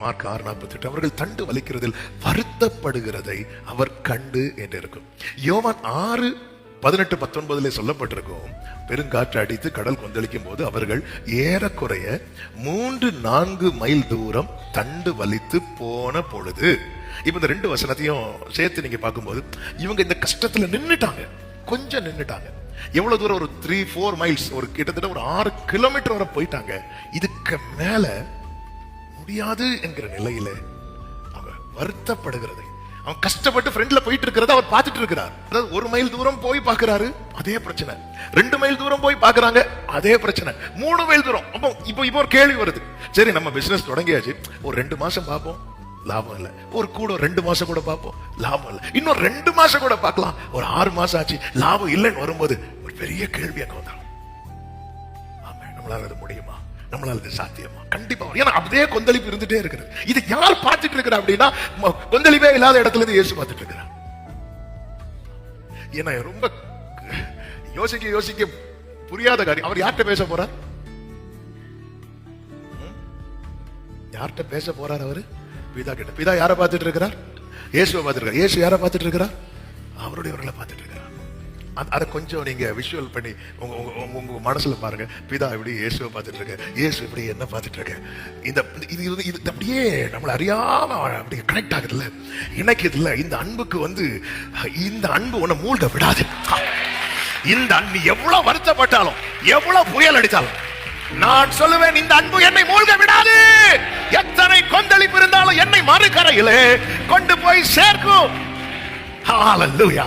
Mark 6:48 அவர்கள் தண்டு வலிக்கிறதில் வருத்தப்படுகிறதை அவர் கண்டு என்று இருக்கும். யோவான் 6:18-19 சொல்லப்பட்டிருக்கும், பெருங்காற்று அடித்து கடல் கொந்தளிக்கும் போது அவர்கள் ஏறக்குறைய 3-4 மைல் தூரம் தண்டு வலித்து போன பொழுது. இப்ப இந்த 2 வசனத்தையும் சேர்த்து நீங்க பார்க்கும்போது இவங்க இந்த கஷ்டத்துல நின்னுட்டாங்க, கொஞ்சம் நின்னுட்டாங்க. எவ்வளவு தூரம்? ஒரு 3-4 மைல்ஸ், ஒரு கிட்டத்தட்ட ஒரு 6 கிலோமீட்டர் வரை போயிட்டாங்க. இதுக்கு மேல முடியாது என்கிற நிலையில அவங்க வருத்தப்படுகிறதை, அவன் கஷ்டப்பட்டு ஃப்ரெண்ட்ல போயிட்டு இருக்கிறத அவர் பார்த்துட்டு இருக்கிறார். அதாவது 1 மைல் தூரம் போய் பார்க்கிறாரு, அதே பிரச்சனை. 2 மைல் தூரம் போய் பார்க்கறாங்க, அதே பிரச்சனை. 3 மைல் தூரம். அப்போ இப்போ ஒரு கேள்வி வருது, சரி நம்ம பிசினஸ் தொடங்கியாச்சு, ஒரு 2 மாசம் பார்ப்போம், லாபம் இல்ல. ஒரு கூட 2 மாசம் கூட பார்ப்போம், லாபம் இல்ல. இன்னும் 2 மாசம் கூட பார்க்கலாம், ஒரு 6 மாசம் ஆச்சு, லாபம் இல்லைன்னு வரும்போது ஒரு பெரிய கேள்வி அங்க வந்தாலும், ஆமா நம்மளால அது முடியுமா, நம்மளால இது சாத்தியமா? கண்டிப்பா. ஏன்னா அப்படியே கொந்தளிப்பு இருந்துட்டே இருக்கிறது. இது யார் பார்த்துட்டு இருக்கிறா அப்படின்னா, கொந்தளிப்பே இல்லாத இடத்துல இருந்து இயேசு பார்த்துட்டு இருக்கிறார். ஏன்னா ரொம்ப யோசிக்க புரியாத காரியம். அவர் யார்கிட்ட பேச போறார்? யார்கிட்ட பேச போறார்? அவரு பிதா கிட்ட. பிதா யாரை பார்த்துட்டு இருக்கிறார்? இயேசுவை பார்த்துட்டு இருக்கார். இயேசு யாரை பார்த்துட்டு இருக்கிறார்? அவருடையவர்களை பார்த்துட்டு இருக்கிறார். அதை கொஞ்சம் நீங்க விஷுவல் பண்ணி உங்க மனசுல பாருங்க. பிதா இப்படி இயேசுவை பார்த்துட்டு இருக்க, இயேசு இப்படி என்ன பார்த்துட்டு இருக்க. இது அப்படியே நம்மள அறியாம அப்படியே கனெக்ட் ஆகுதுல்ல, இணைக்குதுல்ல. இந்த அன்புக்கு இந்த அன்பு உன்னை மூழ்க விடாது. இந்த அன்பு எவ்வளவு வருத்தப்பட்டாலும், எவ்வளவு புயல் அடித்தாலும், நான் சொல்லுவேன், இந்த அன்பு என்னை மூழ்க விடாது. எத்தனை கொந்தளிப்பு இருந்தாலும் என்னை மறுகரையிலே கொண்டு போய் சேர்க்கும். ஹல்லேலூயா.